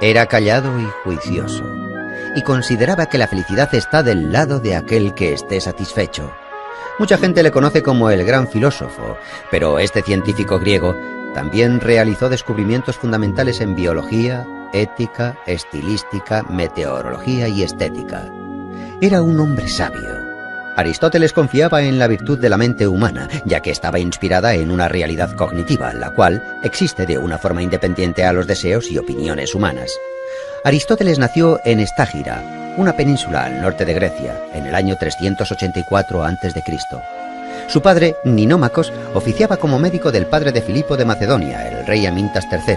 Era callado y juicioso, y consideraba que la felicidad está del lado de aquel que esté satisfecho. Mucha gente le conoce como el gran filósofo, pero este científico griego también realizó descubrimientos fundamentales en biología, ética, estilística, meteorología y estética. Era un hombre sabio. Aristóteles confiaba en la virtud de la mente humana, ya que estaba inspirada en una realidad cognitiva, la cual existe de una forma independiente a los deseos y opiniones humanas. Aristóteles nació en Estágira, una península al norte de Grecia, en el año 384 a.C. Su padre, Ninómacos, oficiaba como médico del padre de Filipo de Macedonia, el rey Amintas III.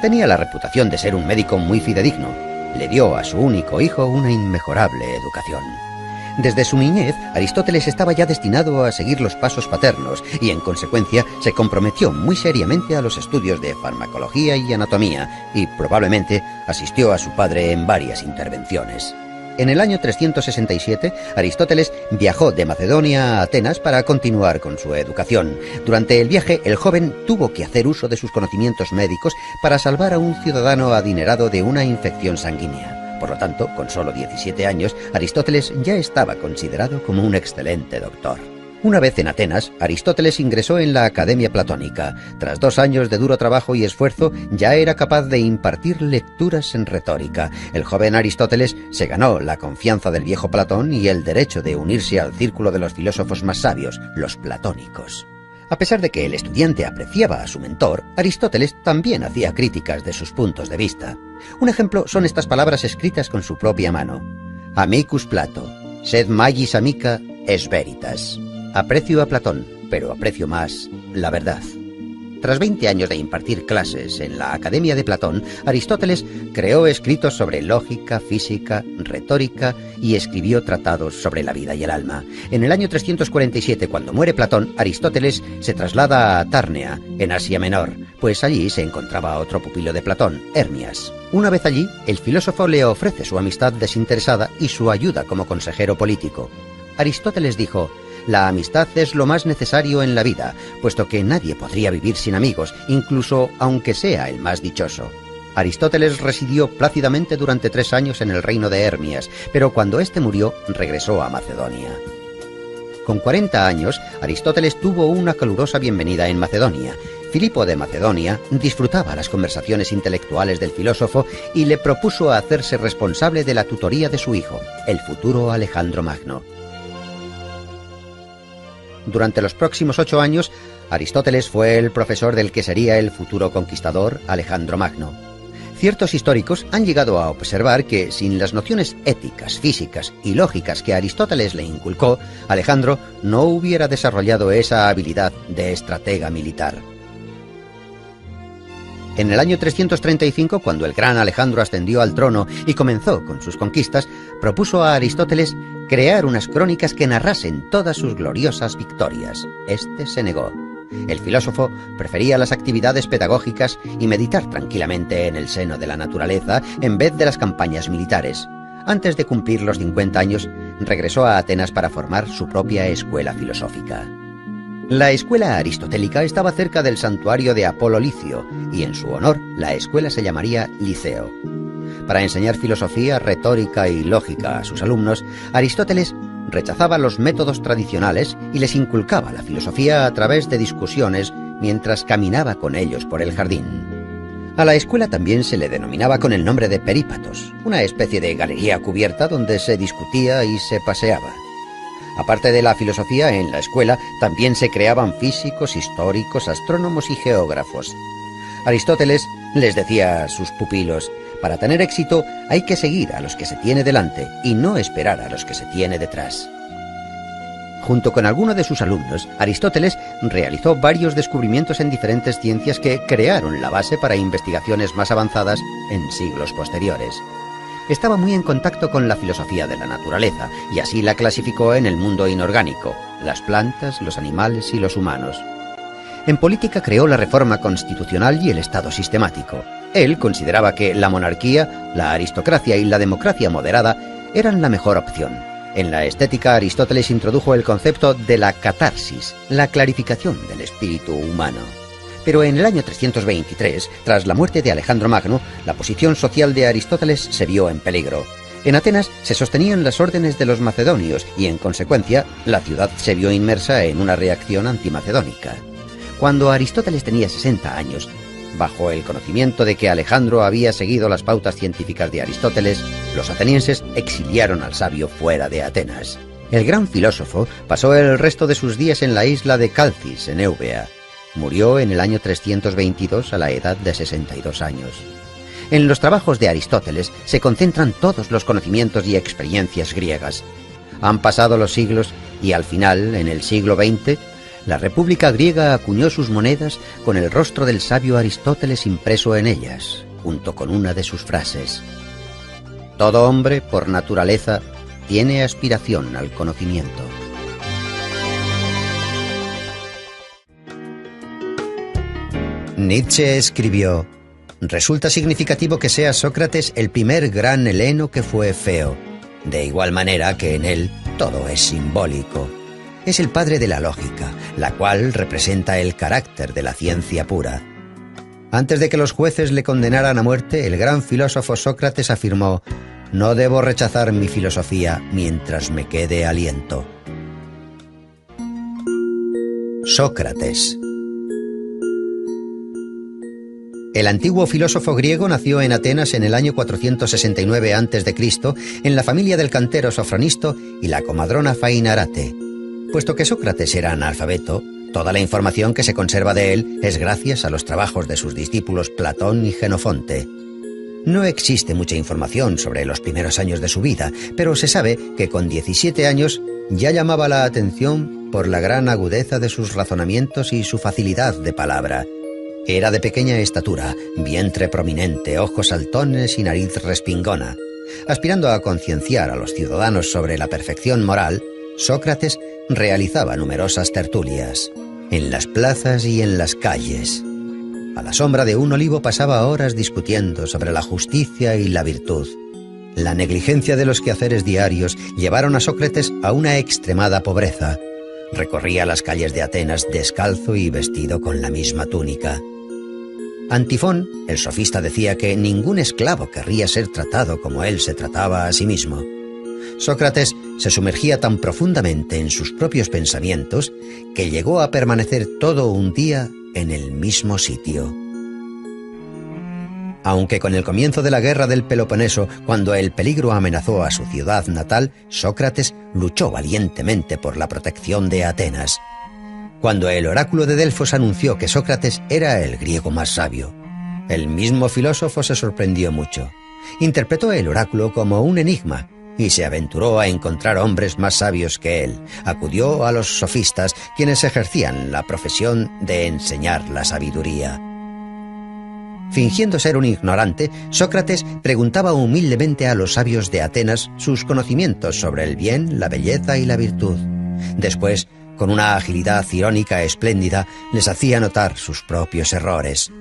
Tenía la reputación de ser un médico muy fidedigno. Le dio a su único hijo una inmejorable educación. Desde su niñez, Aristóteles estaba ya destinado a seguir los pasos paternos y, en consecuencia, se comprometió muy seriamente a los estudios de farmacología y anatomía y, probablemente, asistió a su padre en varias intervenciones. En el año 367, Aristóteles viajó de Macedonia a Atenas para continuar con su educación. Durante el viaje, el joven tuvo que hacer uso de sus conocimientos médicos para salvar a un ciudadano adinerado de una infección sanguínea. Por lo tanto, con solo 17 años, Aristóteles ya estaba considerado como un excelente doctor. Una vez en Atenas, Aristóteles ingresó en la Academia Platónica. Tras 2 años de duro trabajo y esfuerzo, ya era capaz de impartir lecturas en retórica. El joven Aristóteles se ganó la confianza del viejo Platón y el derecho de unirse al círculo de los filósofos más sabios, los platónicos. A pesar de que el estudiante apreciaba a su mentor, Aristóteles también hacía críticas de sus puntos de vista. Un ejemplo son estas palabras escritas con su propia mano. Amicus Plato, sed magis amica es veritas. Aprecio a Platón, pero aprecio más la verdad. Tras 20 años de impartir clases en la Academia de Platón, Aristóteles creó escritos sobre lógica, física, retórica y escribió tratados sobre la vida y el alma. En el año 347, cuando muere Platón, Aristóteles se traslada a Tárnea, en Asia Menor, pues allí se encontraba otro pupilo de Platón, Hermias. Una vez allí, el filósofo le ofrece su amistad desinteresada y su ayuda como consejero político. Aristóteles dijo: la amistad es lo más necesario en la vida, puesto que nadie podría vivir sin amigos, incluso aunque sea el más dichoso. Aristóteles residió plácidamente durante 3 años en el reino de Hermias, pero cuando éste murió, regresó a Macedonia. Con 40 años, Aristóteles tuvo una calurosa bienvenida en Macedonia. Filipo de Macedonia disfrutaba las conversaciones intelectuales del filósofo y le propuso hacerse responsable de la tutoría de su hijo, el futuro Alejandro Magno. Durante los próximos 8 años, Aristóteles fue el profesor del que sería el futuro conquistador Alejandro Magno. Ciertos históricos han llegado a observar que, sin las nociones éticas, físicas y lógicas que Aristóteles le inculcó, Alejandro no hubiera desarrollado esa habilidad de estratega militar. En el año 335, cuando el gran Alejandro ascendió al trono y comenzó con sus conquistas, propuso a Aristóteles crear unas crónicas que narrasen todas sus gloriosas victorias. Este se negó. El filósofo prefería las actividades pedagógicas y meditar tranquilamente en el seno de la naturaleza en vez de las campañas militares. Antes de cumplir los 50 años, regresó a Atenas para formar su propia escuela filosófica. La escuela aristotélica estaba cerca del santuario de Apolo Licio, y en su honor la escuela se llamaría Liceo. Para enseñar filosofía, retórica y lógica a sus alumnos, Aristóteles rechazaba los métodos tradicionales y les inculcaba la filosofía a través de discusiones mientras caminaba con ellos por el jardín. A la escuela también se le denominaba con el nombre de perípatos, una especie de galería cubierta donde se discutía y se paseaba. Aparte de la filosofía, en la escuela también se creaban físicos, históricos, astrónomos y geógrafos. Aristóteles les decía a sus pupilos: para tener éxito hay que seguir a los que se tiene delante y no esperar a los que se tiene detrás. Junto con algunos de sus alumnos, Aristóteles realizó varios descubrimientos en diferentes ciencias que crearon la base para investigaciones más avanzadas en siglos posteriores. Estaba muy en contacto con la filosofía de la naturaleza y así la clasificó en el mundo inorgánico, las plantas, los animales y los humanos. En política creó la reforma constitucional y el Estado sistemático. Él consideraba que la monarquía, la aristocracia y la democracia moderada eran la mejor opción. En la estética, Aristóteles introdujo el concepto de la catarsis, la clarificación del espíritu humano. Pero en el año 323, tras la muerte de Alejandro Magno, la posición social de Aristóteles se vio en peligro. En Atenas se sostenían las órdenes de los macedonios y, en consecuencia, la ciudad se vio inmersa en una reacción antimacedónica. Cuando Aristóteles tenía 60 años, bajo el conocimiento de que Alejandro había seguido las pautas científicas de Aristóteles, los atenienses exiliaron al sabio fuera de Atenas. El gran filósofo pasó el resto de sus días en la isla de Calcis, en Eubea. Murió en el año 322 a la edad de 62 años. En los trabajos de Aristóteles se concentran todos los conocimientos y experiencias griegas. Han pasado los siglos y al final, en el siglo XX, la República griega acuñó sus monedas con el rostro del sabio Aristóteles impreso en ellas, junto con una de sus frases: «Todo hombre, por naturaleza, tiene aspiración al conocimiento». Nietzsche escribió: «Resulta significativo que sea Sócrates el primer gran heleno que fue feo, de igual manera que en él todo es simbólico. Es el padre de la lógica, la cual representa el carácter de la ciencia pura». Antes de que los jueces le condenaran a muerte, el gran filósofo Sócrates afirmó: «No debo rechazar mi filosofía mientras me quede aliento». Sócrates. El antiguo filósofo griego nació en Atenas en el año 469 a.C., en la familia del cantero Sofronisto y la comadrona Fainarate. Puesto que Sócrates era analfabeto, toda la información que se conserva de él es gracias a los trabajos de sus discípulos Platón y Jenofonte. No existe mucha información sobre los primeros años de su vida, pero se sabe que con 17 años ya llamaba la atención por la gran agudeza de sus razonamientos y su facilidad de palabra. Era de pequeña estatura, vientre prominente, ojos saltones y nariz respingona. Aspirando a concienciar a los ciudadanos sobre la perfección moral, Sócrates realizaba numerosas tertulias, en las plazas y en las calles. A la sombra de un olivo pasaba horas discutiendo sobre la justicia y la virtud. La negligencia de los quehaceres diarios llevaron a Sócrates a una extremada pobreza. Recorría las calles de Atenas descalzo y vestido con la misma túnica. Antifón, el sofista, decía que ningún esclavo querría ser tratado como él se trataba a sí mismo. Sócrates se sumergía tan profundamente en sus propios pensamientos que llegó a permanecer todo un día en el mismo sitio. Aunque con el comienzo de la guerra del Peloponeso, cuando el peligro amenazó a su ciudad natal, Sócrates luchó valientemente por la protección de Atenas. Cuando el oráculo de Delfos anunció que Sócrates era el griego más sabio, el mismo filósofo se sorprendió mucho. Interpretó el oráculo como un enigma y se aventuró a encontrar hombres más sabios que él. Acudió a los sofistas, quienes ejercían la profesión de enseñar la sabiduría. Fingiendo ser un ignorante, Sócrates preguntaba humildemente a los sabios de Atenas sus conocimientos sobre el bien, la belleza y la virtud. Después, con una agilidad irónica espléndida, les hacía notar sus propios errores.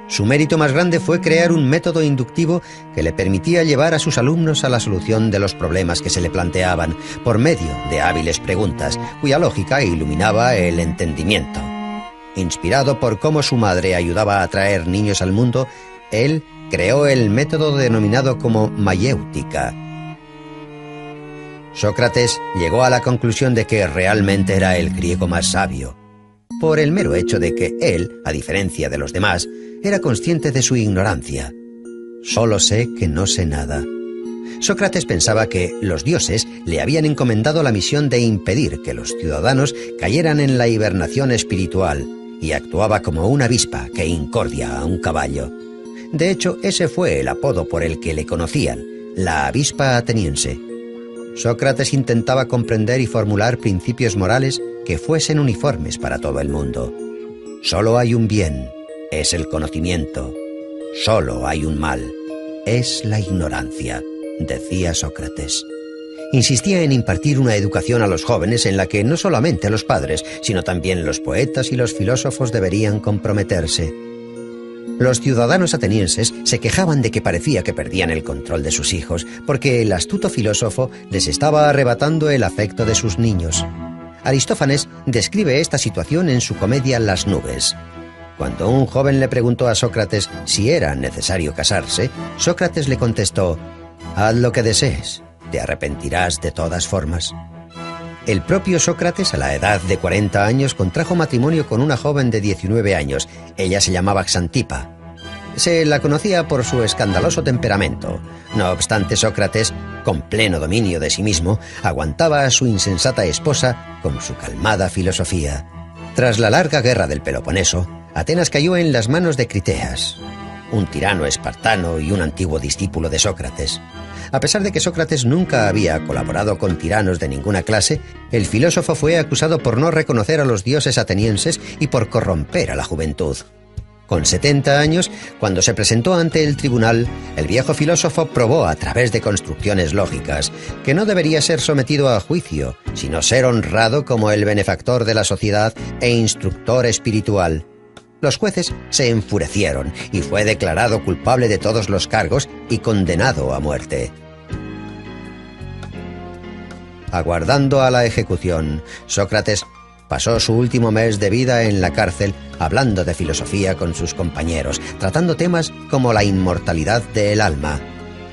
Su mérito más grande fue crear un método inductivo que le permitía llevar a sus alumnos a la solución de los problemas que se le planteaban, por medio de hábiles preguntas, cuya lógica iluminaba el entendimiento. Inspirado por cómo su madre ayudaba a traer niños al mundo, él creó el método denominado como mayéutica. Sócrates llegó a la conclusión de que realmente era el griego más sabio, por el mero hecho de que él, a diferencia de los demás, era consciente de su ignorancia. Solo sé que no sé nada. Sócrates pensaba que los dioses le habían encomendado la misión de impedir que los ciudadanos cayeran en la hibernación espiritual, y actuaba como una avispa que incordia a un caballo. De hecho, ese fue el apodo por el que le conocían, la avispa ateniense. Sócrates intentaba comprender y formular principios morales que fuesen uniformes para todo el mundo. Solo hay un bien, es el conocimiento. Solo hay un mal, es la ignorancia, decía Sócrates. Insistía en impartir una educación a los jóvenes en la que no solamente los padres, sino también los poetas y los filósofos deberían comprometerse. Los ciudadanos atenienses se quejaban de que parecía que perdían el control de sus hijos, porque el astuto filósofo les estaba arrebatando el afecto de sus niños. Aristófanes describe esta situación en su comedia Las nubes. Cuando un joven le preguntó a Sócrates si era necesario casarse, Sócrates le contestó: «Haz lo que desees, te arrepentirás de todas formas». El propio Sócrates, a la edad de 40 años, contrajo matrimonio con una joven de 19 años. Ella se llamaba Xantipa. Se la conocía por su escandaloso temperamento. No obstante, Sócrates, con pleno dominio de sí mismo, aguantaba a su insensata esposa con su calmada filosofía. Tras la larga guerra del Peloponeso, Atenas cayó en las manos de Criteas, un tirano espartano y un antiguo discípulo de Sócrates. A pesar de que Sócrates nunca había colaborado con tiranos de ninguna clase, el filósofo fue acusado por no reconocer a los dioses atenienses y por corromper a la juventud. Con 70 años, cuando se presentó ante el tribunal, el viejo filósofo probó a través de construcciones lógicas que no debería ser sometido a juicio, sino ser honrado como el benefactor de la sociedad e instructor espiritual. Los jueces se enfurecieron y fue declarado culpable de todos los cargos y condenado a muerte. Aguardando a la ejecución, Sócrates pasó su último mes de vida en la cárcel hablando de filosofía con sus compañeros, tratando temas como la inmortalidad del alma.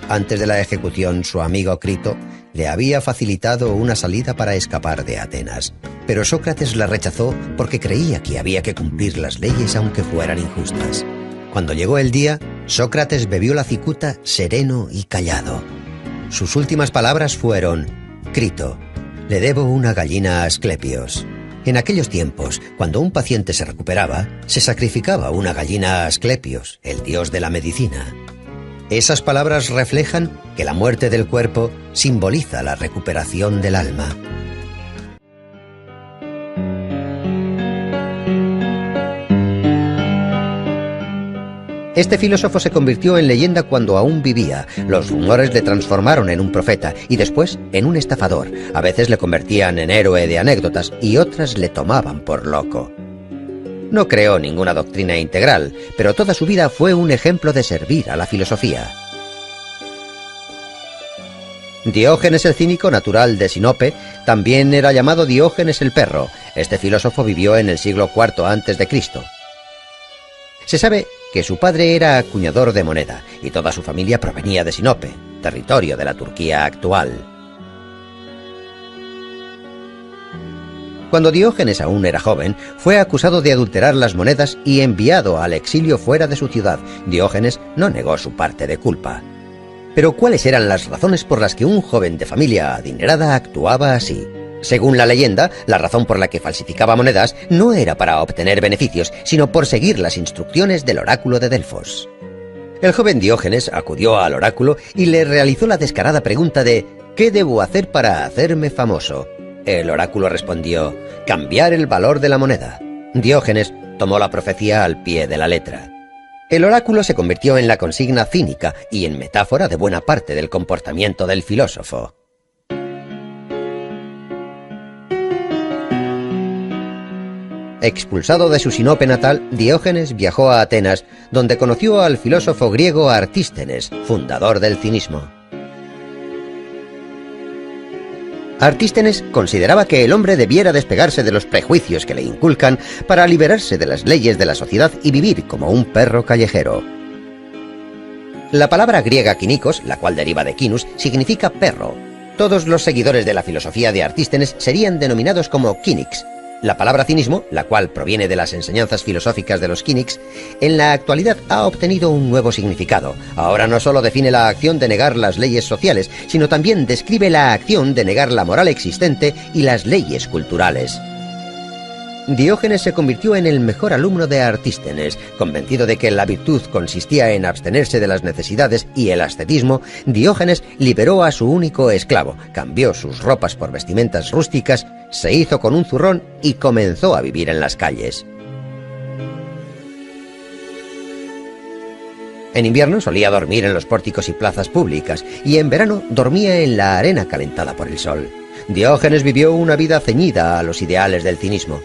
Antes de la ejecución, su amigo Crito le había facilitado una salida para escapar de Atenas, pero Sócrates la rechazó porque creía que había que cumplir las leyes aunque fueran injustas. Cuando llegó el día, Sócrates bebió la cicuta sereno y callado. Sus últimas palabras fueron: «Crito, le debo una gallina a Asclepios». En aquellos tiempos, cuando un paciente se recuperaba, se sacrificaba una gallina a Asclepios, el dios de la medicina. Esas palabras reflejan que la muerte del cuerpo simboliza la recuperación del alma. Este filósofo se convirtió en leyenda cuando aún vivía. Los rumores le transformaron en un profeta y después en un estafador. A veces le convertían en héroe de anécdotas y otras le tomaban por loco. No creó ninguna doctrina integral, pero toda su vida fue un ejemplo de servir a la filosofía. Diógenes el cínico, natural de Sinope, también era llamado Diógenes el perro. Este filósofo vivió en el siglo IV a.C. Se sabe que su padre era acuñador de moneda y toda su familia provenía de Sinope, territorio de la Turquía actual. Cuando Diógenes aún era joven, fue acusado de adulterar las monedas y enviado al exilio fuera de su ciudad. Diógenes no negó su parte de culpa. Pero ¿cuáles eran las razones por las que un joven de familia adinerada actuaba así? Según la leyenda, la razón por la que falsificaba monedas no era para obtener beneficios, sino por seguir las instrucciones del oráculo de Delfos. El joven Diógenes acudió al oráculo y le realizó la descarada pregunta de ¿qué debo hacer para hacerme famoso? El oráculo respondió: cambiar el valor de la moneda. Diógenes tomó la profecía al pie de la letra. El oráculo se convirtió en la consigna cínica y en metáfora de buena parte del comportamiento del filósofo. Expulsado de su Sinope natal, Diógenes viajó a Atenas, donde conoció al filósofo griego Artístenes, fundador del cinismo. Artístenes consideraba que el hombre debiera despegarse de los prejuicios que le inculcan para liberarse de las leyes de la sociedad y vivir como un perro callejero. La palabra griega kinikos, la cual deriva de kinus, significa perro. Todos los seguidores de la filosofía de Artístenes serían denominados como kínics. La palabra cinismo, la cual proviene de las enseñanzas filosóficas de los kínics, en la actualidad ha obtenido un nuevo significado. Ahora no solo define la acción de negar las leyes sociales, sino también describe la acción de negar la moral existente y las leyes culturales. Diógenes se convirtió en el mejor alumno de Artístenes. Convencido de que la virtud consistía en abstenerse de las necesidades y el ascetismo, Diógenes liberó a su único esclavo, cambió sus ropas por vestimentas rústicas, se hizo con un zurrón y comenzó a vivir en las calles. En invierno solía dormir en los pórticos y plazas públicas, y en verano dormía en la arena calentada por el sol. Diógenes vivió una vida ceñida a los ideales del cinismo.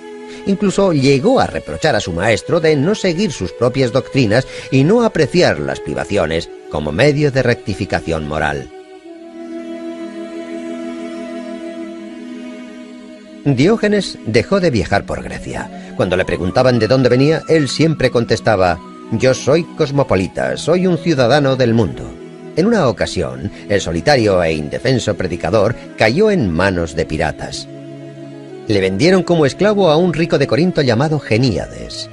Incluso llegó a reprochar a su maestro de no seguir sus propias doctrinas y no apreciar las privaciones como medio de rectificación moral. Diógenes dejó de viajar por Grecia. Cuando le preguntaban de dónde venía, él siempre contestaba: «Yo soy cosmopolita, soy un ciudadano del mundo». En una ocasión, el solitario e indefenso predicador cayó en manos de piratas. Le vendieron como esclavo a un rico de Corinto llamado Geníades.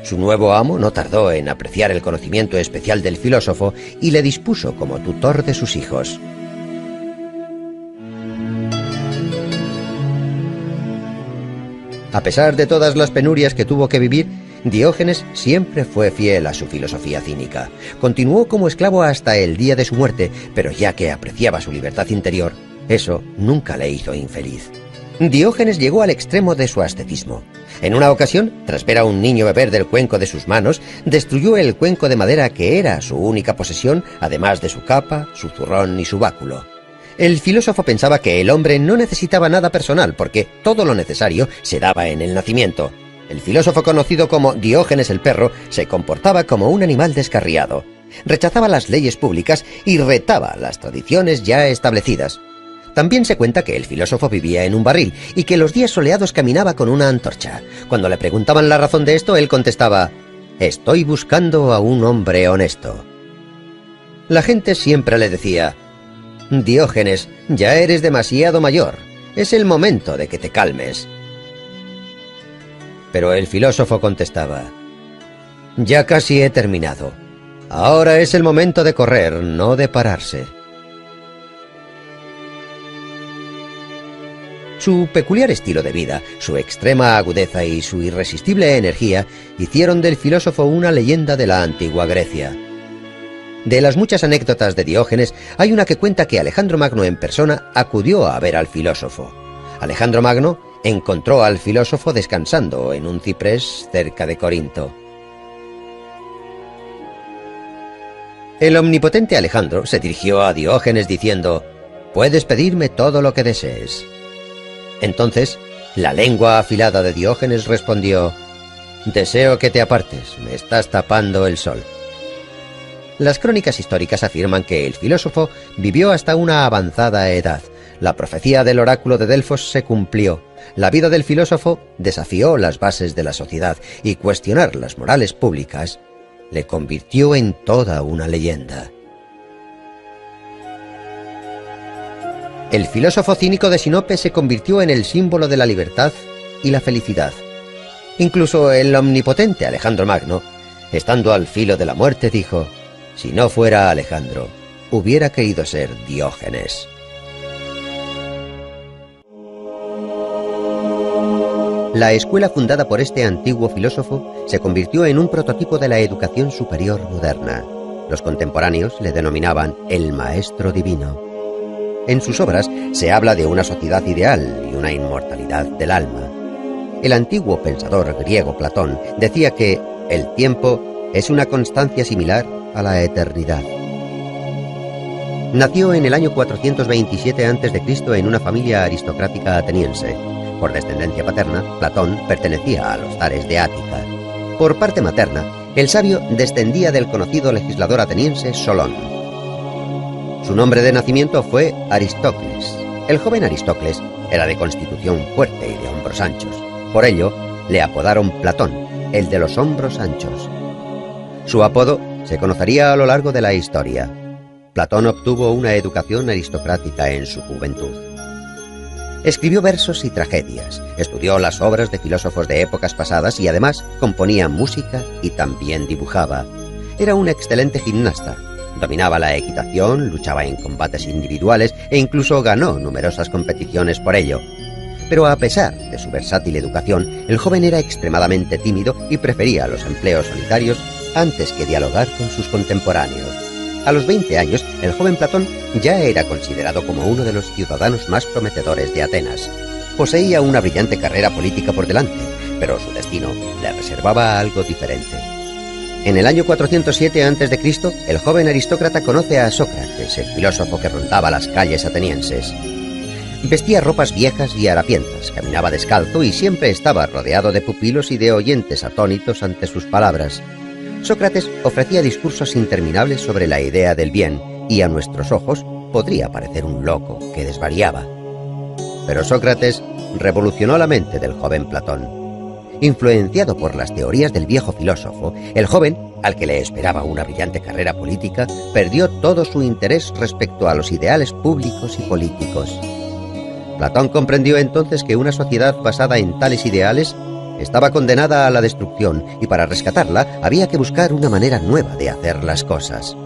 Su nuevo amo no tardó en apreciar el conocimiento especial del filósofo y le dispuso como tutor de sus hijos. A pesar de todas las penurias que tuvo que vivir, Diógenes siempre fue fiel a su filosofía cínica. Continuó como esclavo hasta el día de su muerte, pero ya que apreciaba su libertad interior, eso nunca le hizo infeliz. Diógenes llegó al extremo de su ascetismo. En una ocasión, tras ver a un niño beber del cuenco de sus manos, destruyó el cuenco de madera que era su única posesión, además de su capa, su zurrón y su báculo. El filósofo pensaba que el hombre no necesitaba nada personal porque todo lo necesario se daba en el nacimiento. El filósofo conocido como Diógenes el perro se comportaba como un animal descarriado. Rechazaba las leyes públicas y retaba las tradiciones ya establecidas. También se cuenta que el filósofo vivía en un barril y que los días soleados caminaba con una antorcha. Cuando le preguntaban la razón de esto, él contestaba: «Estoy buscando a un hombre honesto». La gente siempre le decía: «Diógenes, ya eres demasiado mayor. Es el momento de que te calmes». Pero el filósofo contestaba: «Ya casi he terminado. Ahora es el momento de correr, no de pararse». Su peculiar estilo de vida, su extrema agudeza y su irresistible energía hicieron del filósofo una leyenda de la antigua Grecia. De las muchas anécdotas de Diógenes, hay una que cuenta que Alejandro Magno en persona acudió a ver al filósofo. Alejandro Magno encontró al filósofo descansando en un ciprés cerca de Corinto. El omnipotente Alejandro se dirigió a Diógenes diciendo: «Puedes pedirme todo lo que desees». Entonces, la lengua afilada de Diógenes respondió: «Deseo que te apartes, me estás tapando el sol». Las crónicas históricas afirman que el filósofo vivió hasta una avanzada edad. La profecía del oráculo de Delfos se cumplió. La vida del filósofo desafió las bases de la sociedad y cuestionar las morales públicas le convirtió en toda una leyenda. El filósofo cínico de Sinope se convirtió en el símbolo de la libertad y la felicidad. Incluso el omnipotente Alejandro Magno, estando al filo de la muerte, dijo: «Si no fuera Alejandro, hubiera querido ser Diógenes». La escuela fundada por este antiguo filósofo se convirtió en un prototipo de la educación superior moderna. Los contemporáneos le denominaban el Maestro Divino. En sus obras se habla de una sociedad ideal y una inmortalidad del alma. El antiguo pensador griego Platón decía que el tiempo es una constancia similar a la eternidad. Nació en el año 427 a.C. en una familia aristocrática ateniense. Por descendencia paterna, Platón pertenecía a los zares de Ática. Por parte materna, el sabio descendía del conocido legislador ateniense Solón. Su nombre de nacimiento fue Aristócles. El joven Aristócles era de constitución fuerte y de hombros anchos. Por ello, le apodaron Platón, el de los hombros anchos. Su apodo se conocería a lo largo de la historia. Platón obtuvo una educación aristocrática en su juventud. Escribió versos y tragedias, estudió las obras de filósofos de épocas pasadas y además componía música y también dibujaba. Era un excelente gimnasta. Dominaba la equitación, luchaba en combates individuales e incluso ganó numerosas competiciones por ello. Pero a pesar de su versátil educación, el joven era extremadamente tímido y prefería los empleos solitarios antes que dialogar con sus contemporáneos. A los 20 años, el joven Platón ya era considerado como uno de los ciudadanos más prometedores de Atenas. Poseía una brillante carrera política por delante, pero su destino le reservaba algo diferente. En el año 407 a.C., el joven aristócrata conoce a Sócrates, el filósofo que rondaba las calles atenienses. Vestía ropas viejas y harapientas, caminaba descalzo y siempre estaba rodeado de pupilos y de oyentes atónitos ante sus palabras. Sócrates ofrecía discursos interminables sobre la idea del bien y a nuestros ojos podría parecer un loco que desvariaba. Pero Sócrates revolucionó la mente del joven Platón. Influenciado por las teorías del viejo filósofo, el joven, al que le esperaba una brillante carrera política, perdió todo su interés respecto a los ideales públicos y políticos. Platón comprendió entonces que una sociedad basada en tales ideales estaba condenada a la destrucción y para rescatarla había que buscar una manera nueva de hacer las cosas.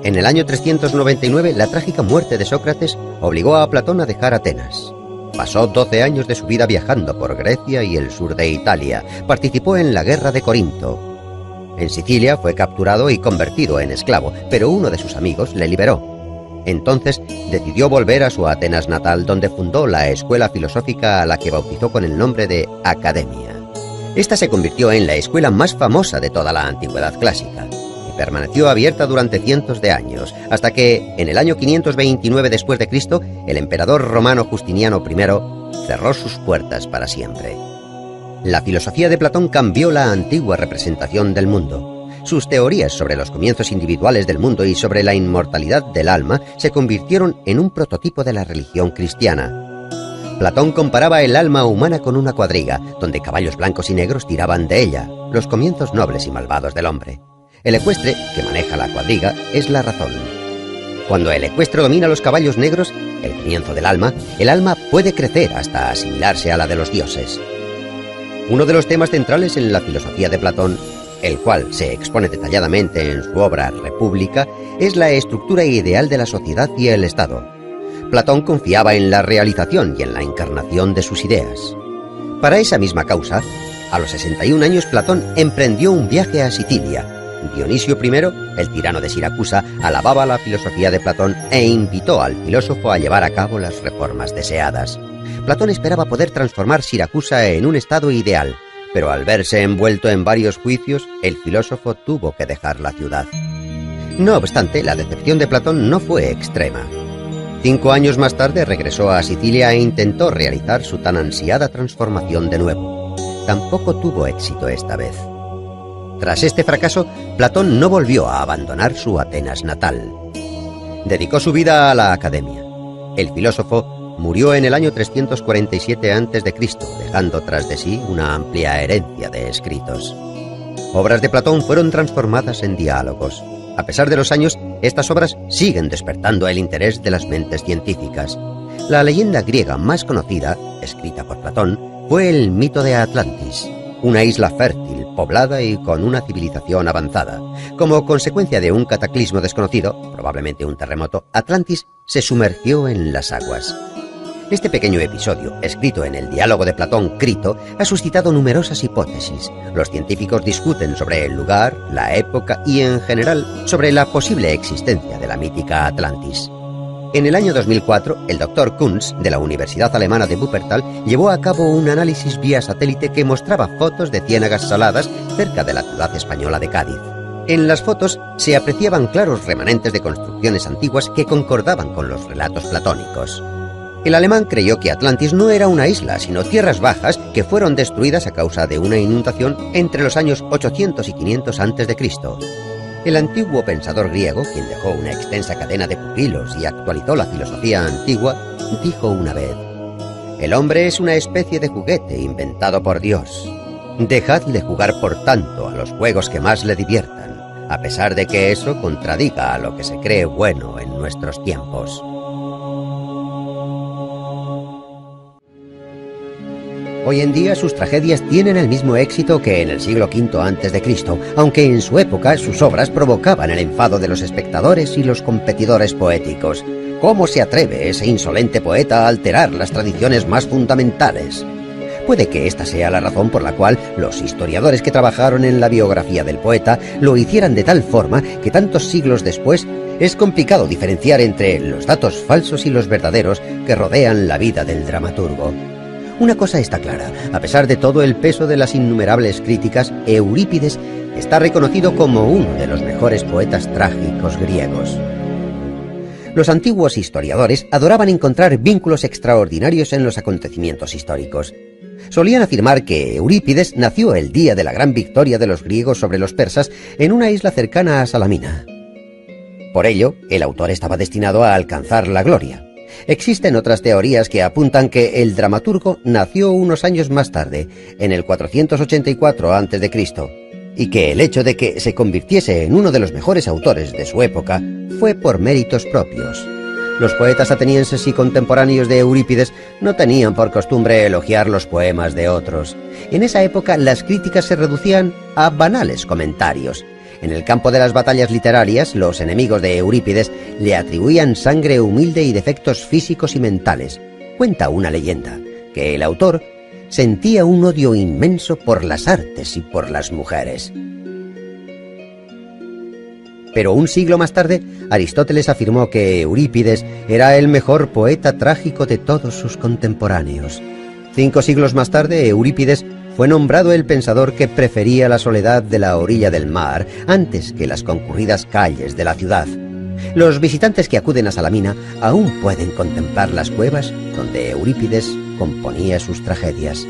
En el año 399, la trágica muerte de Sócrates obligó a Platón a dejar Atenas. Pasó 12 años de su vida viajando por Grecia y el sur de Italia. Participó en la guerra de Corinto. En Sicilia fue capturado y convertido en esclavo, pero uno de sus amigos le liberó. Entonces decidió volver a su Atenas natal, donde fundó la escuela filosófica a la que bautizó con el nombre de Academia. Esta se convirtió en la escuela más famosa de toda la antigüedad clásica y permaneció abierta durante cientos de años, hasta que, en el año 529 después de Cristo, el emperador romano Justiniano I cerró sus puertas para siempre. La filosofía de Platón cambió la antigua representación del mundo. Sus teorías sobre los comienzos individuales del mundo y sobre la inmortalidad del alma se convirtieron en un prototipo de la religión cristiana. Platón comparaba el alma humana con una cuadriga, donde caballos blancos y negros tiraban de ella, los comienzos nobles y malvados del hombre. El ecuestre, que maneja la cuadriga, es la razón. Cuando el ecuestre domina los caballos negros, el comienzo del alma, el alma puede crecer hasta asimilarse a la de los dioses. Uno de los temas centrales en la filosofía de Platón, el cual se expone detalladamente en su obra República, es la estructura ideal de la sociedad y el Estado. Platón confiaba en la realización y en la encarnación de sus ideas. Para esa misma causa, a los 61 años Platón emprendió un viaje a Sicilia. Dionisio I, el tirano de Siracusa, alababa la filosofía de Platón e invitó al filósofo a llevar a cabo las reformas deseadas. Platón esperaba poder transformar Siracusa en un estado ideal, pero al verse envuelto en varios juicios, el filósofo tuvo que dejar la ciudad. No obstante, la decepción de Platón no fue extrema. 5 años más tarde regresó a Sicilia e intentó realizar su tan ansiada transformación de nuevo. Tampoco tuvo éxito esta vez. Tras este fracaso, Platón no volvió a abandonar su Atenas natal. Dedicó su vida a la academia. El filósofo murió en el año 347 a.C., dejando tras de sí una amplia herencia de escritos. Obras de Platón fueron transformadas en diálogos. A pesar de los años, estas obras siguen despertando el interés de las mentes científicas. La leyenda griega más conocida, escrita por Platón, fue el mito de Atlantis, una isla fértil, poblada y con una civilización avanzada. Como consecuencia de un cataclismo desconocido, probablemente un terremoto, Atlantis se sumergió en las aguas. Este pequeño episodio, escrito en el diálogo de Platón Crito, ha suscitado numerosas hipótesis. Los científicos discuten sobre el lugar, la época y, en general, sobre la posible existencia de la mítica Atlantis. En el año 2004, el Dr. Kunz, de la Universidad Alemana de Wuppertal, llevó a cabo un análisis vía satélite que mostraba fotos de ciénagas saladas cerca de la ciudad española de Cádiz. En las fotos se apreciaban claros remanentes de construcciones antiguas que concordaban con los relatos platónicos. El alemán creyó que Atlantis no era una isla, sino tierras bajas que fueron destruidas a causa de una inundación entre los años 800 y 500 a.C. El antiguo pensador griego, quien dejó una extensa cadena de pupilos y actualizó la filosofía antigua, dijo una vez: «El hombre es una especie de juguete inventado por Dios. Dejadle jugar por tanto a los juegos que más le diviertan, a pesar de que eso contradiga a lo que se cree bueno en nuestros tiempos». Hoy en día sus tragedias tienen el mismo éxito que en el siglo V a.C., aunque en su época sus obras provocaban el enfado de los espectadores y los competidores poéticos. ¿Cómo se atreve ese insolente poeta a alterar las tradiciones más fundamentales? Puede que esta sea la razón por la cual los historiadores que trabajaron en la biografía del poeta lo hicieran de tal forma que tantos siglos después es complicado diferenciar entre los datos falsos y los verdaderos que rodean la vida del dramaturgo. Una cosa está clara: a pesar de todo el peso de las innumerables críticas, Eurípides está reconocido como uno de los mejores poetas trágicos griegos. Los antiguos historiadores adoraban encontrar vínculos extraordinarios en los acontecimientos históricos. Solían afirmar que Eurípides nació el día de la gran victoria de los griegos sobre los persas en una isla cercana a Salamina. Por ello, el autor estaba destinado a alcanzar la gloria. Existen otras teorías que apuntan que el dramaturgo nació unos años más tarde, en el 484 a.C., y que el hecho de que se convirtiese en uno de los mejores autores de su época fue por méritos propios. Los poetas atenienses y contemporáneos de Eurípides no tenían por costumbre elogiar los poemas de otros. En esa época las críticas se reducían a banales comentarios. En el campo de las batallas literarias, los enemigos de Eurípides le atribuían sangre humilde y defectos físicos y mentales. Cuenta una leyenda que el autor sentía un odio inmenso por las artes y por las mujeres. Pero un siglo más tarde, Aristóteles afirmó que Eurípides era el mejor poeta trágico de todos sus contemporáneos. 5 siglos más tarde, Eurípides fue nombrado el pensador que prefería la soledad de la orilla del mar antes que las concurridas calles de la ciudad. Los visitantes que acuden a Salamina aún pueden contemplar las cuevas donde Eurípides componía sus tragedias.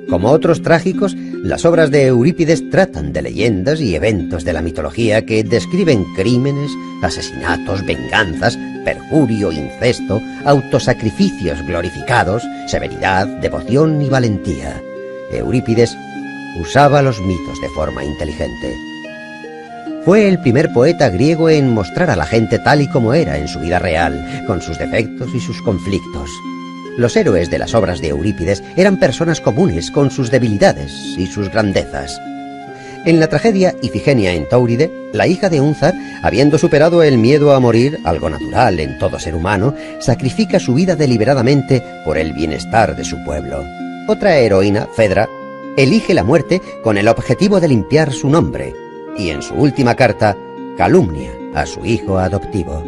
Como otros trágicos, las obras de Eurípides tratan de leyendas y eventos de la mitología que describen crímenes, asesinatos, venganzas, perjurio, incesto, autosacrificios glorificados, severidad, devoción y valentía. Eurípides usaba los mitos de forma inteligente. Fue el primer poeta griego en mostrar a la gente tal y como era en su vida real, con sus defectos y sus conflictos. Los héroes de las obras de Eurípides eran personas comunes con sus debilidades y sus grandezas. En la tragedia Ifigenia en Táuride, la hija de Únzar, habiendo superado el miedo a morir, algo natural en todo ser humano, sacrifica su vida deliberadamente por el bienestar de su pueblo. Otra heroína, Fedra, elige la muerte con el objetivo de limpiar su nombre, y en su última carta calumnia a su hijo adoptivo.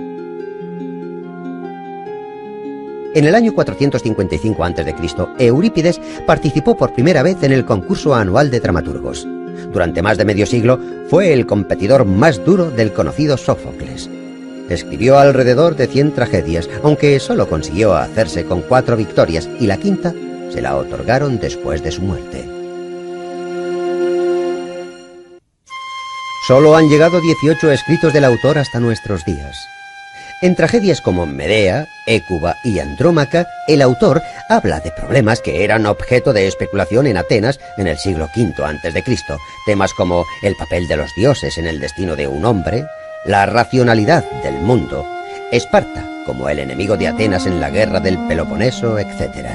En el año 455 a.C., Eurípides participó por primera vez en el concurso anual de dramaturgos. Durante más de medio siglo fue el competidor más duro del conocido Sófocles. Escribió alrededor de 100 tragedias, aunque solo consiguió hacerse con 4 victorias y la quinta se la otorgaron después de su muerte. Solo han llegado 18 escritos del autor hasta nuestros días. En tragedias como Medea, Hécuba y Andrómaca, el autor habla de problemas que eran objeto de especulación en Atenas en el siglo V a.C., temas como el papel de los dioses en el destino de un hombre, la racionalidad del mundo, Esparta como el enemigo de Atenas en la guerra del Peloponeso, etc.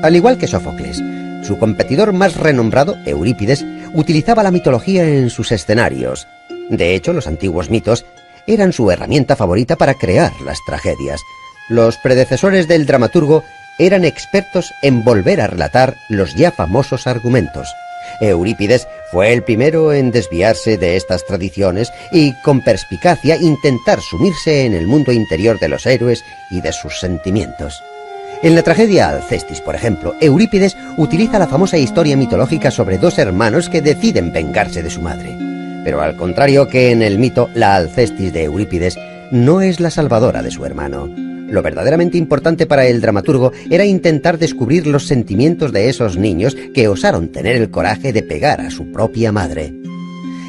Al igual que Sófocles, su competidor más renombrado, Eurípides, utilizaba la mitología en sus escenarios. De hecho, los antiguos mitos eran su herramienta favorita para crear las tragedias. Los predecesores del dramaturgo eran expertos en volver a relatar los ya famosos argumentos. Eurípides fue el primero en desviarse de estas tradiciones y, con perspicacia, intentar sumirse en el mundo interior de los héroes y de sus sentimientos. En la tragedia Alcestis, por ejemplo, Eurípides utiliza la famosa historia mitológica sobre 2 hermanos que deciden vengarse de su madre. Pero al contrario que en el mito, la Alcestis de Eurípides no es la salvadora de su hermano. Lo verdaderamente importante para el dramaturgo era intentar descubrir los sentimientos de esos niños que osaron tener el coraje de pegar a su propia madre.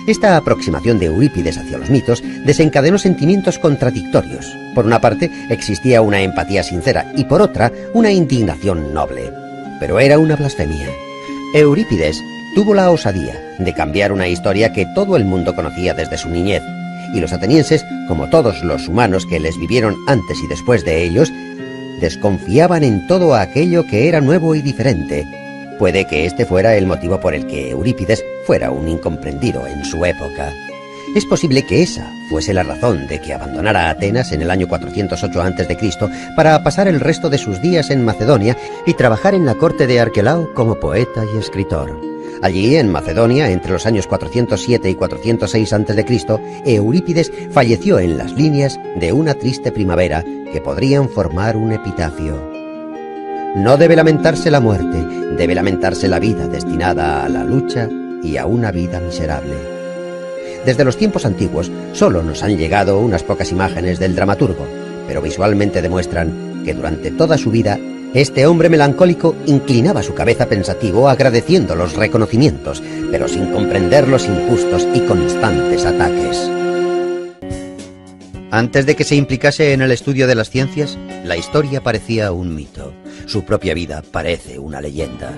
Esta aproximación de Eurípides hacia los mitos desencadenó sentimientos contradictorios. Por una parte, existía una empatía sincera y por otra, una indignación noble. Pero era una blasfemia. Eurípides tuvo la osadía de cambiar una historia que todo el mundo conocía desde su niñez, y los atenienses, como todos los humanos que les vivieron antes y después de ellos, desconfiaban en todo aquello que era nuevo y diferente. Puede que este fuera el motivo por el que Eurípides fuera un incomprendido en su época. Es posible que esa fuese la razón de que abandonara Atenas en el año 408 a.C. para pasar el resto de sus días en Macedonia y trabajar en la corte de Arquelao como poeta y escritor. Allí, en Macedonia, entre los años 407 y 406 a.C., Eurípides falleció en las líneas de una triste primavera que podrían formar un epitafio. No debe lamentarse la muerte, debe lamentarse la vida destinada a la lucha y a una vida miserable. Desde los tiempos antiguos solo nos han llegado unas pocas imágenes del dramaturgo, pero visualmente demuestran que durante toda su vida Este hombre melancólico inclinaba su cabeza pensativo agradeciendo los reconocimientos, pero sin comprender los injustos y constantes ataques. Antes de que se implicase en el estudio de las ciencias, la historia parecía un mito. Su propia vida parece una leyenda.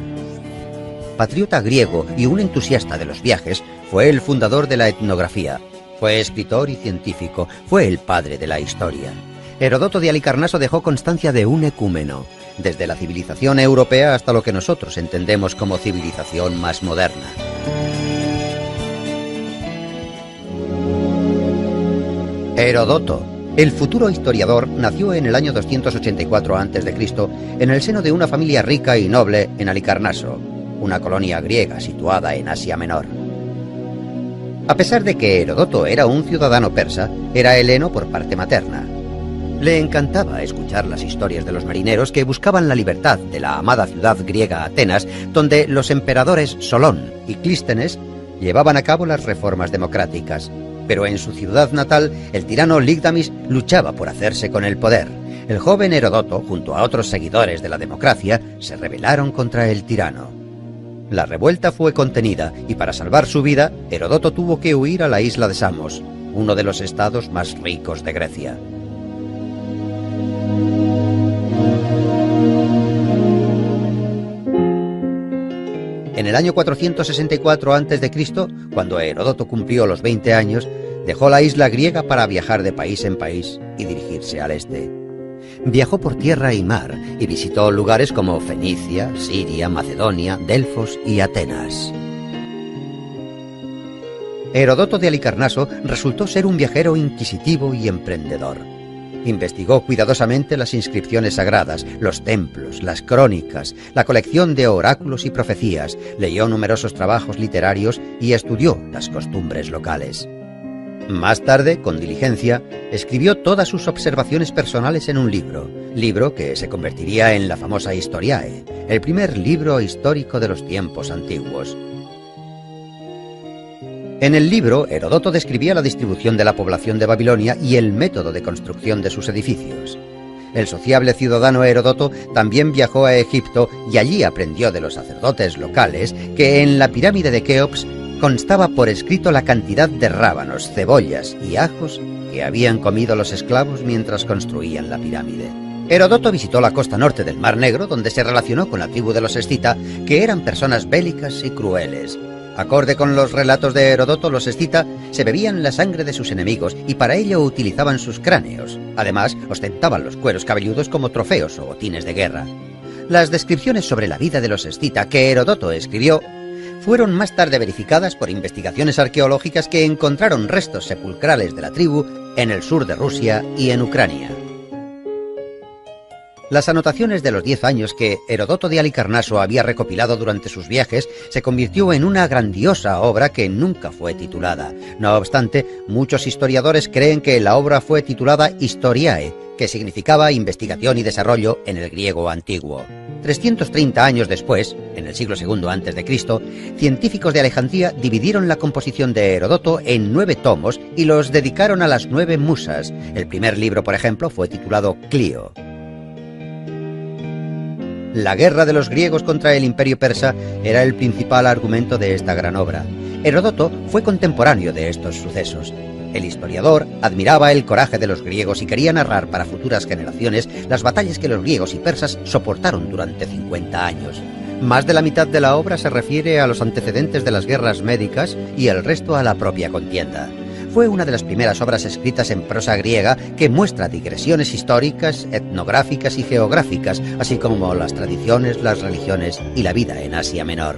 Patriota griego y un entusiasta de los viajes, fue el fundador de la etnografía. Fue escritor y científico, fue el padre de la historia. Heródoto de Halicarnaso dejó constancia de un ecúmeno, desde la civilización europea hasta lo que nosotros entendemos como civilización más moderna. Heródoto, el futuro historiador, nació en el año 284 a.C. en el seno de una familia rica y noble en Halicarnaso, una colonia griega situada en Asia Menor. A pesar de que Heródoto era un ciudadano persa, era heleno por parte materna. Le encantaba escuchar las historias de los marineros que buscaban la libertad de la amada ciudad griega Atenas, donde los emperadores Solón y Clístenes llevaban a cabo las reformas democráticas. Pero en su ciudad natal, el tirano Ligdamis luchaba por hacerse con el poder. El joven Heródoto, junto a otros seguidores de la democracia, se rebelaron contra el tirano. La revuelta fue contenida y para salvar su vida, Heródoto tuvo que huir a la isla de Samos, uno de los estados más ricos de Grecia. En el año 464 a.C., cuando Heródoto cumplió los 20 años, dejó la isla griega para viajar de país en país y dirigirse al este. Viajó por tierra y mar y visitó lugares como Fenicia, Siria, Macedonia, Delfos y Atenas. Heródoto de Halicarnaso resultó ser un viajero inquisitivo y emprendedor. Investigó cuidadosamente las inscripciones sagradas, los templos, las crónicas, la colección de oráculos y profecías, leyó numerosos trabajos literarios y estudió las costumbres locales. Más tarde, con diligencia, escribió todas sus observaciones personales en un libro que se convertiría en la famosa Historiae, el primer libro histórico de los tiempos antiguos. En el libro, Heródoto describía la distribución de la población de Babilonia y el método de construcción de sus edificios. El sociable ciudadano Heródoto también viajó a Egipto y allí aprendió de los sacerdotes locales que en la pirámide de Keops constaba por escrito la cantidad de rábanos, cebollas y ajos que habían comido los esclavos mientras construían la pirámide. Heródoto visitó la costa norte del Mar Negro, donde se relacionó con la tribu de los escita, que eran personas bélicas y crueles. Acorde con los relatos de Heródoto, los escita se bebían la sangre de sus enemigos y para ello utilizaban sus cráneos. Además, ostentaban los cueros cabelludos como trofeos o botines de guerra. Las descripciones sobre la vida de los escita que Heródoto escribió fueron más tarde verificadas por investigaciones arqueológicas que encontraron restos sepulcrales de la tribu en el sur de Rusia y en Ucrania. Las anotaciones de los 10 años que Heródoto de Halicarnaso había recopilado durante sus viajes se convirtió en una grandiosa obra que nunca fue titulada. No obstante, muchos historiadores creen que la obra fue titulada Historiae, que significaba investigación y desarrollo en el griego antiguo. 330 años después, en el siglo II a.C., científicos de Alejandría dividieron la composición de Heródoto en 9 tomos y los dedicaron a las 9 musas. El primer libro, por ejemplo, fue titulado Clío. La guerra de los griegos contra el imperio persa era el principal argumento de esta gran obra. Heródoto fue contemporáneo de estos sucesos. El historiador admiraba el coraje de los griegos y quería narrar para futuras generaciones las batallas que los griegos y persas soportaron durante 50 años. Más de la mitad de la obra se refiere a los antecedentes de las guerras médicas y el resto a la propia contienda. Fue una de las primeras obras escritas en prosa griega que muestra digresiones históricas, etnográficas y geográficas, así como las tradiciones, las religiones y la vida en Asia Menor.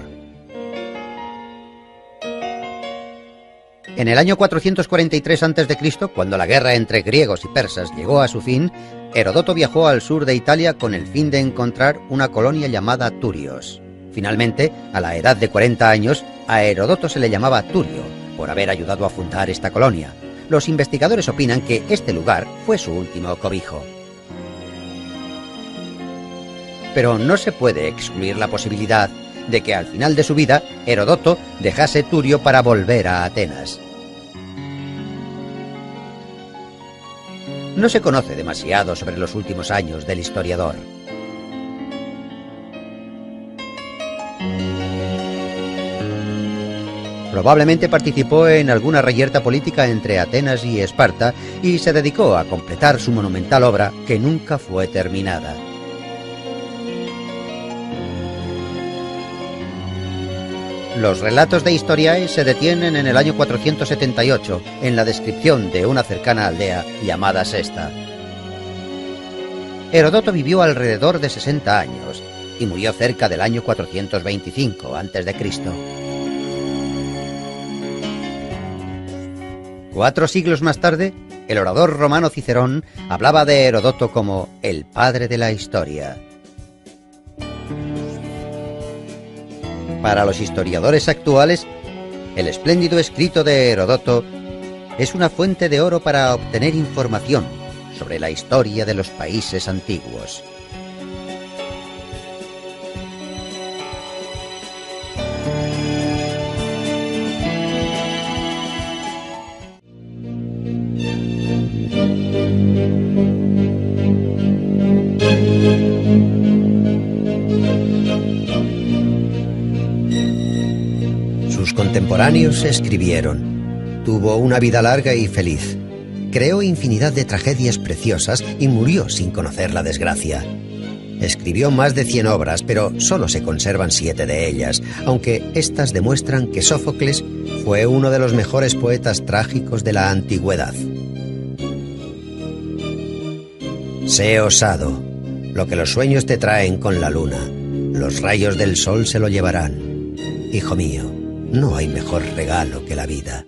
En el año 443 a.C., cuando la guerra entre griegos y persas llegó a su fin, Heródoto viajó al sur de Italia con el fin de encontrar una colonia llamada Turios. Finalmente, a la edad de 40 años, a Heródoto se le llamaba Turio, por haber ayudado a fundar esta colonia. Los investigadores opinan que este lugar fue su último cobijo. Pero no se puede excluir la posibilidad de que al final de su vida, Heródoto dejase Turio para volver a Atenas. No se conoce demasiado sobre los últimos años del historiador. Probablemente participó en alguna reyerta política entre Atenas y Esparta y se dedicó a completar su monumental obra que nunca fue terminada. Los relatos de Historiae se detienen en el año 478, en la descripción de una cercana aldea llamada Sesta. Heródoto vivió alrededor de 60 años y murió cerca del año 425 a.C. 4 siglos más tarde, el orador romano Cicerón hablaba de Heródoto como el padre de la historia. Para los historiadores actuales, el espléndido escrito de Heródoto es una fuente de oro para obtener información sobre la historia de los países antiguos. Sus contemporáneos escribieron: tuvo una vida larga y feliz. Creó infinidad de tragedias preciosas y murió sin conocer la desgracia. Escribió más de 100 obras, pero solo se conservan 7 de ellas, aunque éstas demuestran que Sófocles fue uno de los mejores poetas trágicos de la antigüedad. Sé osado. Lo que los sueños te traen con la luna, los rayos del sol se lo llevarán. Hijo mío, no hay mejor regalo que la vida.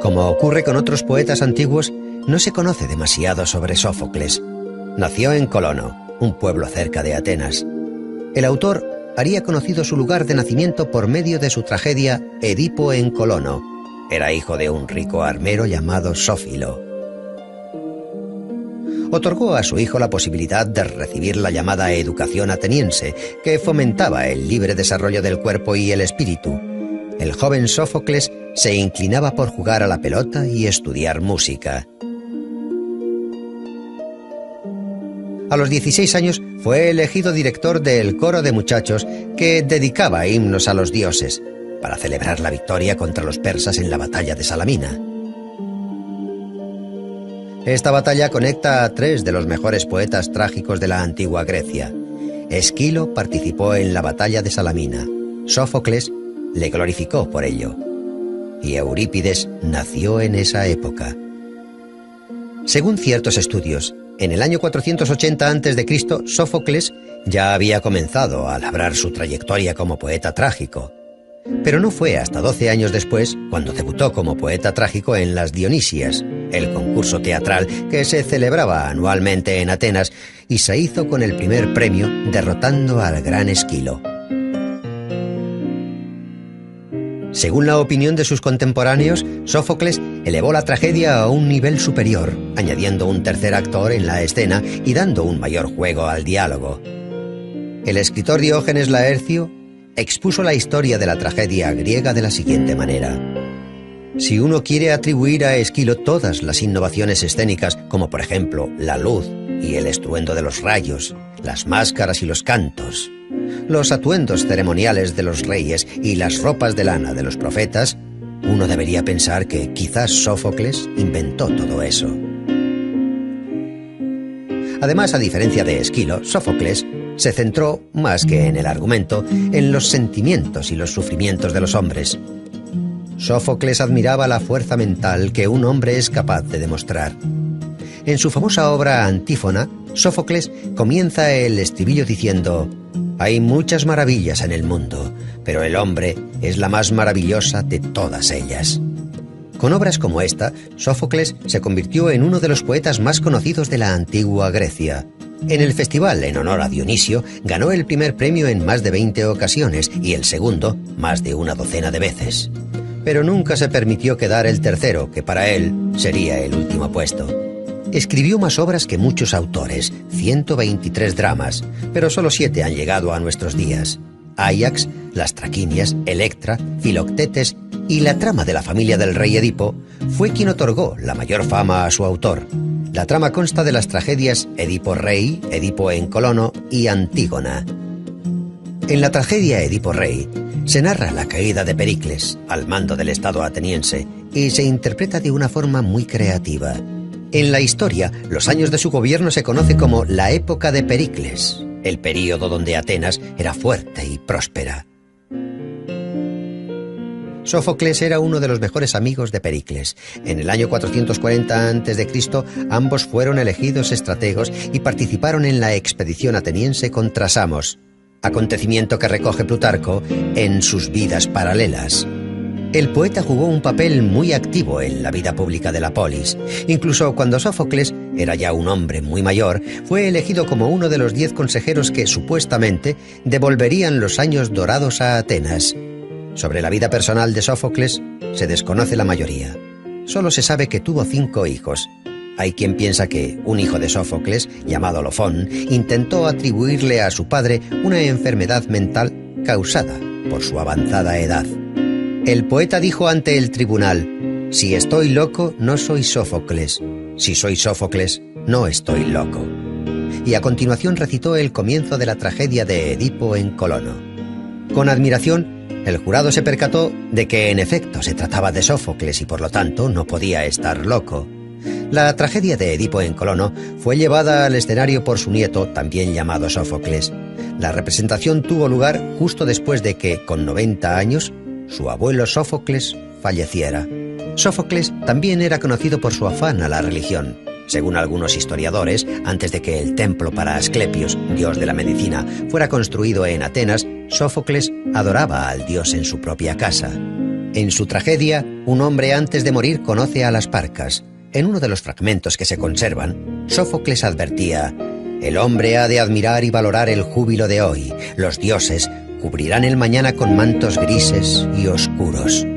Como ocurre con otros poetas antiguos, no se conoce demasiado sobre Sófocles. Nació en Colono, un pueblo cerca de Atenas. El autor haría conocido su lugar de nacimiento por medio de su tragedia Edipo en Colono. Era hijo de un rico armero llamado Sófilo. Otorgó a su hijo la posibilidad de recibir la llamada educación ateniense, que fomentaba el libre desarrollo del cuerpo y el espíritu. El joven Sófocles se inclinaba por jugar a la pelota y estudiar música. A los 16 años fue elegido director del coro de muchachos que dedicaba himnos a los dioses, para celebrar la victoria contra los persas en la batalla de Salamina. Esta batalla conecta a 3 de los mejores poetas trágicos de la antigua Grecia. Esquilo participó en la batalla de Salamina. Sófocles le glorificó por ello. Y Eurípides nació en esa época. Según ciertos estudios, en el año 480 a.C., Sófocles ya había comenzado a labrar su trayectoria como poeta trágico. Pero no fue hasta 12 años después cuando debutó como poeta trágico en las Dionisias, el concurso teatral que se celebraba anualmente en Atenas, y se hizo con el primer premio derrotando al gran Esquilo. Según la opinión de sus contemporáneos, Sófocles elevó la tragedia a un nivel superior, añadiendo un tercer actor en la escena y dando un mayor juego al diálogo. El escritor Diógenes Laercio expuso la historia de la tragedia griega de la siguiente manera: si uno quiere atribuir a Esquilo todas las innovaciones escénicas, como por ejemplo la luz y el estruendo de los rayos, las máscaras y los cantos, los atuendos ceremoniales de los reyes y las ropas de lana de los profetas, uno debería pensar que quizás Sófocles inventó todo eso. Además, a diferencia de Esquilo, Sófocles se centró, más que en el argumento, en los sentimientos y los sufrimientos de los hombres. Sófocles admiraba la fuerza mental que un hombre es capaz de demostrar. En su famosa obra Antífona, Sófocles comienza el estribillo diciendo: «Hay muchas maravillas en el mundo, pero el hombre es la más maravillosa de todas ellas». Con obras como esta, Sófocles se convirtió en uno de los poetas más conocidos de la antigua Grecia. En el festival en honor a Dionisio ganó el primer premio en más de 20 ocasiones y el segundo más de una docena de veces. Pero nunca se permitió quedar el tercero, que para él sería el último puesto. Escribió más obras que muchos autores, 123 dramas, pero solo 7 han llegado a nuestros días. Áyax, las Traquinias, Electra, Filoctetes y la trama de la familia del rey Edipo fue quien otorgó la mayor fama a su autor. La trama consta de las tragedias Edipo Rey, Edipo en Colono y Antígona. En la tragedia Edipo Rey se narra la caída de Pericles al mando del Estado ateniense y se interpreta de una forma muy creativa. En la historia, los años de su gobierno se conoce como la época de Pericles, el período donde Atenas era fuerte y próspera. Sófocles era uno de los mejores amigos de Pericles. En el año 440 a.C., ambos fueron elegidos estrategos y participaron en la expedición ateniense contra Samos, acontecimiento que recoge Plutarco en sus Vidas Paralelas. El poeta jugó un papel muy activo en la vida pública de la polis. Incluso cuando Sófocles era ya un hombre muy mayor, fue elegido como uno de los 10 consejeros que, supuestamente, devolverían los años dorados a Atenas. Sobre la vida personal de Sófocles se desconoce la mayoría. Solo se sabe que tuvo 5 hijos. Hay quien piensa que un hijo de Sófocles, llamado Lofón, intentó atribuirle a su padre una enfermedad mental causada por su avanzada edad. El poeta dijo ante el tribunal: «Si estoy loco, no soy Sófocles. Si soy Sófocles, no estoy loco». Y a continuación recitó el comienzo de la tragedia de Edipo en Colono. Con admiración, el jurado se percató de que en efecto se trataba de Sófocles y por lo tanto no podía estar loco. La tragedia de Edipo en Colono fue llevada al escenario por su nieto, también llamado Sófocles. La representación tuvo lugar justo después de que, con 90 años, su abuelo Sófocles falleciera. Sófocles también era conocido por su afán a la religión. Según algunos historiadores, antes de que el templo para Asclepios, dios de la medicina, fuera construido en Atenas, Sófocles adoraba al dios en su propia casa. En su tragedia, un hombre antes de morir conoce a las Parcas. En uno de los fragmentos que se conservan, Sófocles advertía: «El hombre ha de admirar y valorar el júbilo de hoy. Los dioses cubrirán el mañana con mantos grises y oscuros».